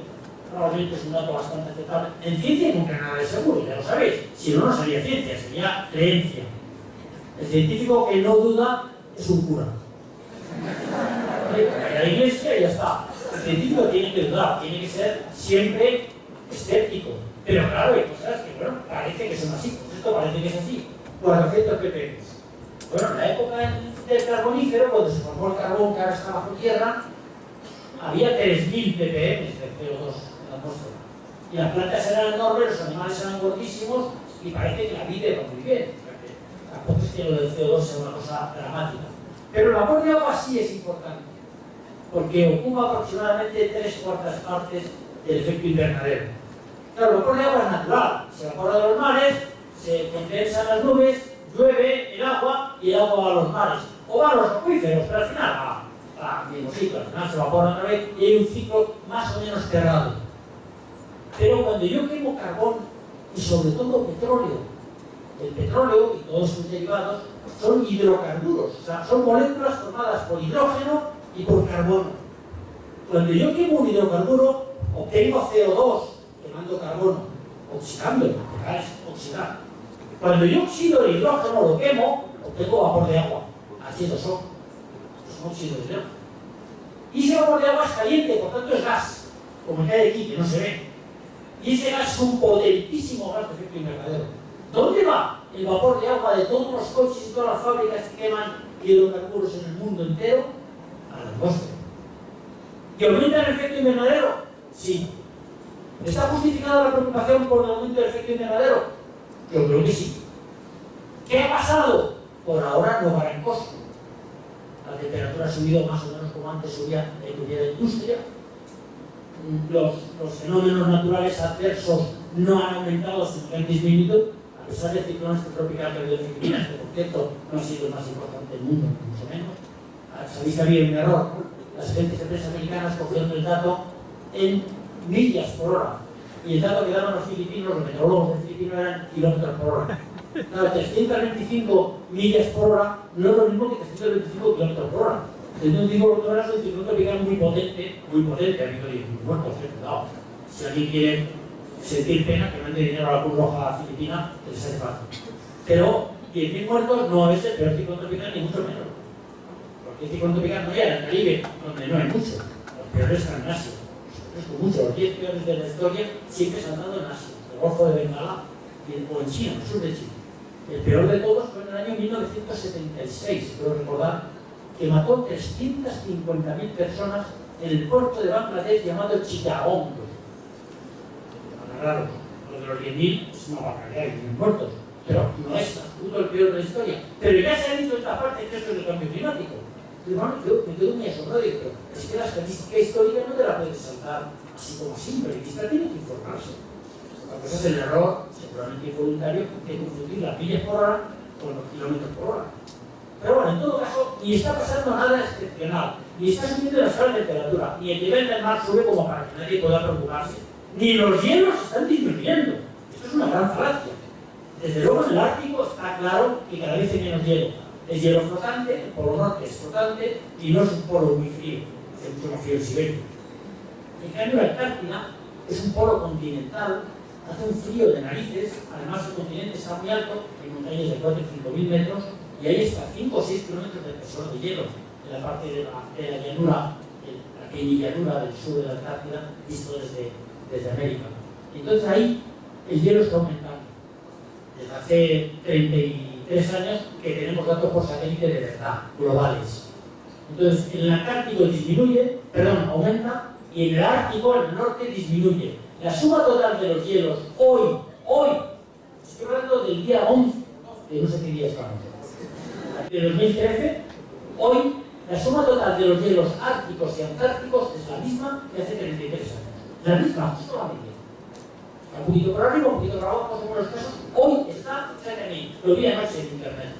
probablemente es un dato bastante aceptable. En ciencia nunca nada de seguro, ya lo sabéis. Si no, no sería ciencia, sería creencia. El científico que no duda es un cura. La iglesia ya está. El científico tiene que dudar, tiene que ser siempre escéptico. Pero claro, hay cosas que, bueno, parece que son así. Pues esto parece que es así. Por efectos ppm. Bueno, en la época del carbonífero, cuando se formó el carbón que ahora está bajo tierra, había 3.000 ppm de CO2 en la atmósfera. Y las plantas eran enormes, los animales eran gordísimos y parece que la vida iba muy bien. Tampoco es que lo del CO2 sea una cosa dramática. Pero el vapor de agua sí es importante, porque ocupa aproximadamente 3/4 partes del efecto invernadero. Claro, el vapor de agua es natural, se evapora de los mares, se condensa en las nubes, llueve el agua y el agua va a los mares, o va a los acuíferos, pero al final va al mismo ciclo, al final se evapora otra vez y hay un ciclo más o menos cerrado. Pero cuando yo quemo carbón y sobre todo petróleo, el petróleo y todos sus derivados son hidrocarburos, o sea, son moléculas formadas por hidrógeno y por carbono. Cuando yo quemo un hidrocarburo, obtengo CO2 quemando carbono, oxidándolo, porque es oxidar. Cuando yo oxido el hidrógeno, lo quemo, obtengo vapor de agua, H2O, es un óxido de hidrógeno. Y ese vapor de agua es caliente, por tanto es gas, como el que hay aquí, que no se ve. Y ese gas es un potentísimo gas de efecto invernadero. ¿Dónde va el vapor de agua de todos los coches y todas las fábricas que queman hidrocarburos en el mundo entero? A la atmósfera. ¿Que aumenta el efecto invernadero? Sí. ¿Está justificada la preocupación por el aumento del efecto invernadero? Yo creo que sí. ¿Qué ha pasado? Por ahora no va en costo. La temperatura ha subido más o menos como antes subía la industria. Los fenómenos naturales adversos no han aumentado, sino que han disminuido, a pesar del ciclón tropical que ha habido en Filipinas, que por cierto no ha sido el más importante del mundo, ni mucho menos. Sabéis que había un error. Las agentes de prensa americanas cogieron el dato en millas por hora. Y el dato que daban los filipinos, los meteorólogos de Filipinos, eran kilómetros por hora. Claro, 325 millas por hora no es lo mismo que 325 kilómetros por hora. 325 kilómetros por hora es un ciclón tropical muy potente, ha habido 10.000 muertos, cuidado. Si alguien quiere sentir pena, que mande dinero a la Cruz Roja Filipina, que les hace falta. Pero 10.000 muertos no es el peor ciclón tropical, ni mucho menos. Porque el ciclón tropical no hay en el Caribe, donde no hay mucho. Los peores están en Asia. Es con mucho, los 10 peores de la historia siempre se han dado en Asia, el Golfo de Bengala o en China, en el sur de China. El peor de todos fue en el año 1976, creo recordar, que mató 350.000 personas en el puerto de Bangladesh llamado Chittagong. Raro, lo de los 10.000 es una barbaridad, 10.000 muertos, pero no es absoluto el peor de la historia. Pero ya se ha dicho esta parte que esto es el cambio climático. Y bueno, yo me quedo muy asombrado y digo, es que la estadística histórica no te la puedes saltar así como así, el periodista tiene que informarse. La cosa es el error, seguramente involuntario, de confundir las millas por hora con los kilómetros por hora. Pero bueno, en todo caso, ni está pasando nada excepcional, ni está subiendo la escala de temperatura, ni el nivel del mar sube como para que nadie pueda preocuparse, ni los hielos están disminuyendo. Esto es una gran falacia. Desde luego en el Ártico está claro que cada vez hay menos hielo. Es hielo flotante, el polo norte es flotante y no es un polo muy frío, es mucho más frío en Siberia. En cambio la Antártida es un polo continental, hace un frío de narices, además el continente está muy alto, hay montañas de 4 y 5.000 metros y hay hasta 5 o 6 kilómetros de espesor de hielo en la parte de la llanura, la pequeña llanura del sur de la Antártida, visto desde América. Entonces ahí el hielo está aumentando. Desde hace 33 años que tenemos datos por satélite de verdad, globales. Entonces en el Antártico aumenta, y en el Ártico, en el norte, disminuye. La suma total de los hielos hoy, estoy hablando del día 11, que no sé qué día estamos, de 2013, hoy la suma total de los hielos árticos y antárticos es la misma que hace 33 años. La misma, justo la misma. Un poquito por arriba, un poquito por abajo, según los casos. Hoy está cerca de mí, lo vi anoche en internet.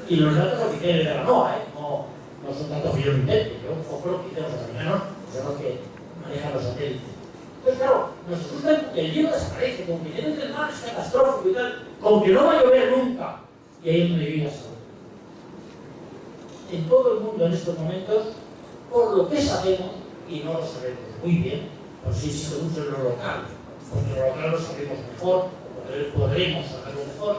Y los datos oficiales de la NOAA, no son datos que yo invente, yo un poco lo que hice los americanos, son los que manejan los satélites. Entonces, claro, nos asusta que el hielo desaparece, como que dentro del mar es catastrófico y tal, como que no va a llover nunca. Y ahí es donde yo ya salgo. En todo el mundo en estos momentos, por lo que sabemos, y no lo sabemos muy bien, Por eso insisto mucho en lo local, porque lo local lo sabemos mejor, podremos saberlo mejor.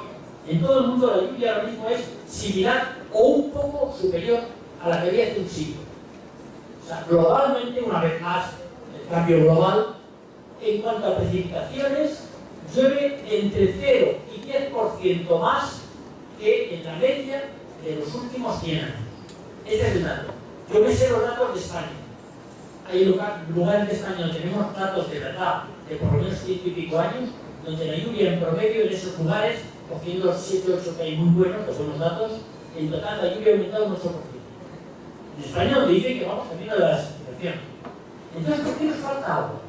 En todo el mundo la lluvia ahora mismo es similar o un poco superior a la que había hace un siglo. O sea, globalmente, una vez más, el cambio global, en cuanto a precipitaciones, llueve entre 0 y 10% más que en la media de los últimos 100 años. Este es el dato. Yo me sé los datos de España. Hay lugares de España donde tenemos datos de verdad de por lo menos 100 y pico años, donde la lluvia en promedio en esos lugares, cogiendo los 7 o 8 que hay muy buenos, que buenos datos, en total la lluvia ha aumentado un 8%. En España donde dicen que vamos camino de la desertificación. Entonces, ¿por qué nos falta agua?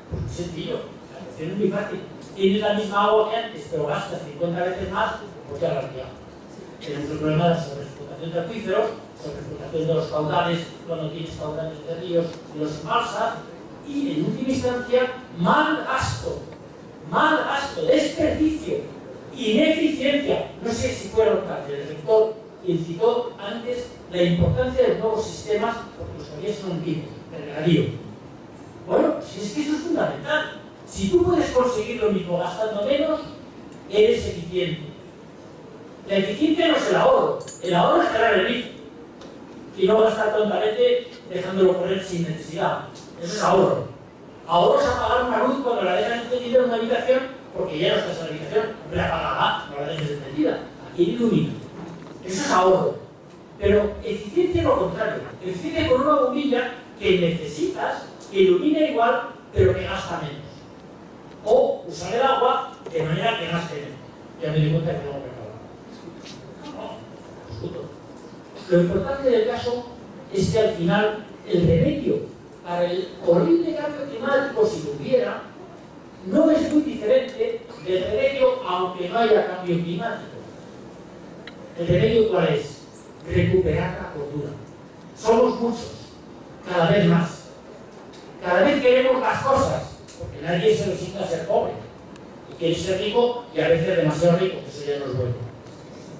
Pues muy sencillo, la cuestión es muy fácil. Tienes la misma agua que antes, pero gastas 50 veces más, pues ya la has liado. Tenemos el problema de la sobreexplotación de acuíferos, sobreexplotación de los caudales, cuando tienes caudales de ríos y los embalsas, y en última instancia, mal gasto, desperdicio, ineficiencia. No sé si fue el rector quien citó antes la importancia de los nuevos sistemas, porque los que había son antiguos, el regadío. Bueno, si es que eso es fundamental. Si tú puedes conseguir lo mismo gastando menos, eres eficiente. La eficiencia no es el ahorro es cerrar el grifo y no gastar tontamente dejándolo correr sin necesidad. Eso es ahorro. Ahorro es apagar una luz cuando la dejas encendida en una habitación porque ya no estás en la habitación, hombre, apágala, no la dejes encendida. Aquí ilumina. Eso es ahorro. Pero eficiencia es lo contrario. Eficiencia con una bombilla que necesitas, que ilumina igual, pero que gasta menos. O usar el agua de manera que gaste menos. Ya me di cuenta que tengo que lo importante del caso es que al final el remedio para el horrible cambio climático, si lo hubiera, no es muy diferente del remedio aunque no haya cambio climático. ¿El remedio cuál es? Recuperar la cordura. Somos muchos, cada vez más. Cada vez queremos más cosas, porque nadie se resigna a ser pobre. Y quiere ser rico y a veces demasiado rico, que eso ya no es bueno.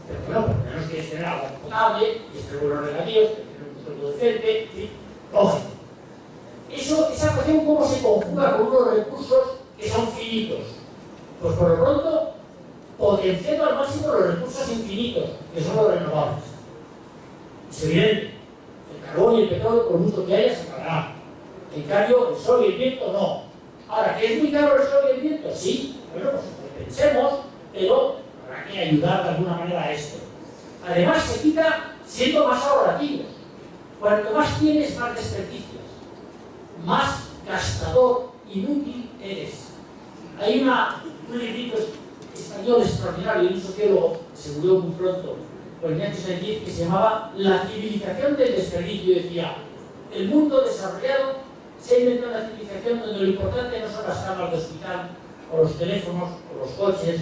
Pero bueno, por lo menos quieres tener agua potable, quieres tener buenos regadíos, quieres tener un sueldo decente, ¿sí? Lógico. Esa cuestión, ¿cómo se conjuga con unos recursos que son finitos? Pues por lo pronto, potenciando al máximo los recursos infinitos, que son los renovables. Es evidente, el carbón y el petróleo, por mucho que haya, se pagará. En cambio, el sol y el viento no. Ahora, ¿que es muy caro el sol y el viento? Sí. Bueno, pues pensemos, pero habrá que ayudar de alguna manera a esto. Además, se quita siendo más ahorrativos. Cuanto más tienes, más desperdicios. Más gastador, inútil eres. Hay un librito español extraordinario de un sociólogo que se murió muy pronto, por Ignacio Sánchez, que se llamaba La civilización del desperdicio. Y decía, el mundo desarrollado se ha inventado una civilización donde lo importante no son las camas de hospital, o los teléfonos, o los coches,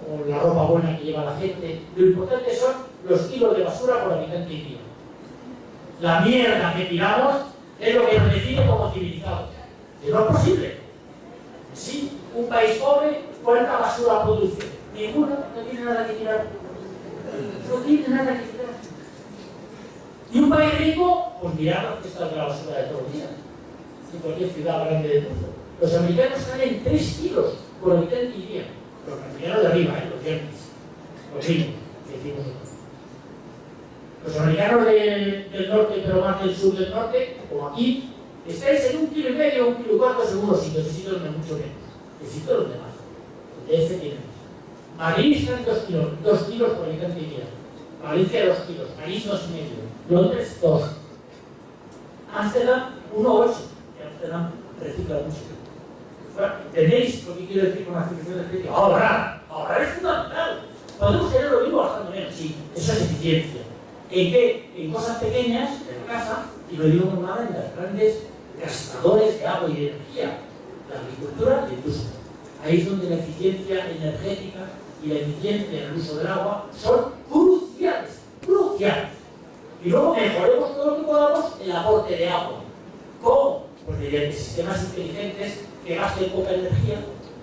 o la ropa buena que lleva la gente. Lo importante son los kilos de basura por habitante y día. La mierda que tiramos es lo que nos define como civilizados. Que no es posible. Sí, un país pobre, ¿cuánta basura produce? Ninguna, no tiene nada que tirar. No tiene nada que tirar. Y un país rico, pues mirad las cestas de la basura de todos los días. En cualquier ciudad grande del mundo. Los americanos salen 3 kilos por habitante y día. Los americanos de arriba, los yankees, los gringos, que decimos nosotros. Los americanos del norte, pero más del sur del norte, como aquí, estáis en 1,5 kilos, 1,4 kilos según los sitios, y sitios donde mucho menos. Y sitios donde más. De ese tiene más. Madrid está en 2 kilos por habitante y día. Valencia 2 kilos, París 2,5, Londres 2. Ámsterdam 1,8. Que Ámsterdam recicla mucho. Bueno, ¿entendéis lo que quiero decir con la civilización del precio? Ahorrar es fundamental. Podemos tener lo mismo gastando menos, sí, eso es eficiencia. ¿En qué? En cosas pequeñas, en casa, y lo digo con nada, en las grandes gastadores de agua y de energía, la agricultura y el uso. Ahí es donde la eficiencia energética y la eficiencia en el uso del agua son cruciales. Y luego mejoremos todo lo que podamos el aporte de agua. ¿Cómo? Pues mediante sistemas inteligentes que gasten poca energía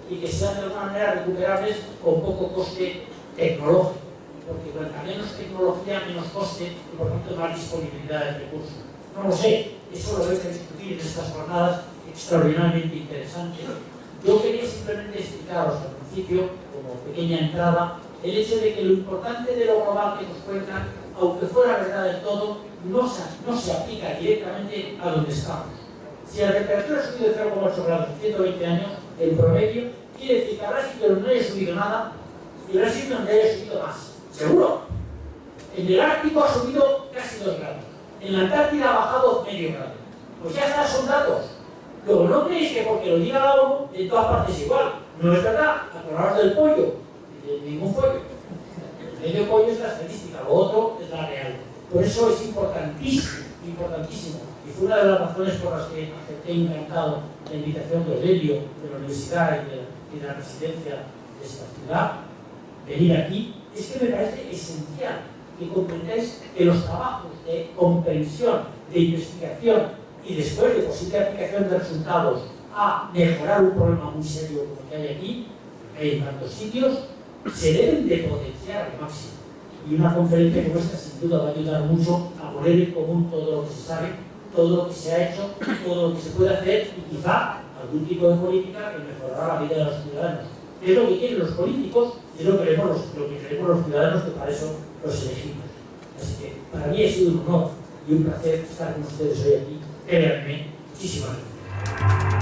y que sean de alguna manera recuperables con poco coste tecnológico. Porque cuanta menos tecnología, menos coste y por tanto más disponibilidad de recursos. No lo sé, eso lo vais a discutir en estas jornadas extraordinariamente interesantes. Yo quería simplemente explicaros al principio, como pequeña entrada, el hecho de que lo importante de lo global que nos cuentan, aunque fuera verdad del todo, no se aplica directamente a donde estamos. Si la temperatura ha subido de 0,8 grados en 120 años, en promedio, quiere decir que habrá sitio donde no haya subido nada y habrá sitio donde haya subido más. ¿Seguro? En el Ártico ha subido casi 2 grados. En la Antártida ha bajado medio grado. Pues ya están, son datos. Luego, no creéis que porque lo diga la ONU, en todas partes igual. No es verdad. Acordaos del pollo. De ningún pollo. El medio pollo es la estadística, lo otro es la real. Por eso es importantísimo, importantísimo. Y fue una de las razones por las que acepté encantado la invitación de Aurelio, de la universidad y de la residencia de esta ciudad, venir aquí. Es que me parece esencial que comprendáis que los trabajos de comprensión, de investigación y después de posible aplicación de resultados a mejorar un problema muy serio como el que hay aquí, que hay en tantos sitios, se deben de potenciar al máximo. Y una conferencia como esta sin duda va a ayudar mucho a poner en común todo lo que se sabe, todo lo que se ha hecho, todo lo que se puede hacer y quizá algún tipo de política que mejorará la vida de los ciudadanos. Es lo que quieren los políticos y es lo que queremos los ciudadanos, que para eso los elegimos. Así que para mí ha sido un honor y un placer estar con ustedes hoy aquí. Créanme, muchísimas gracias.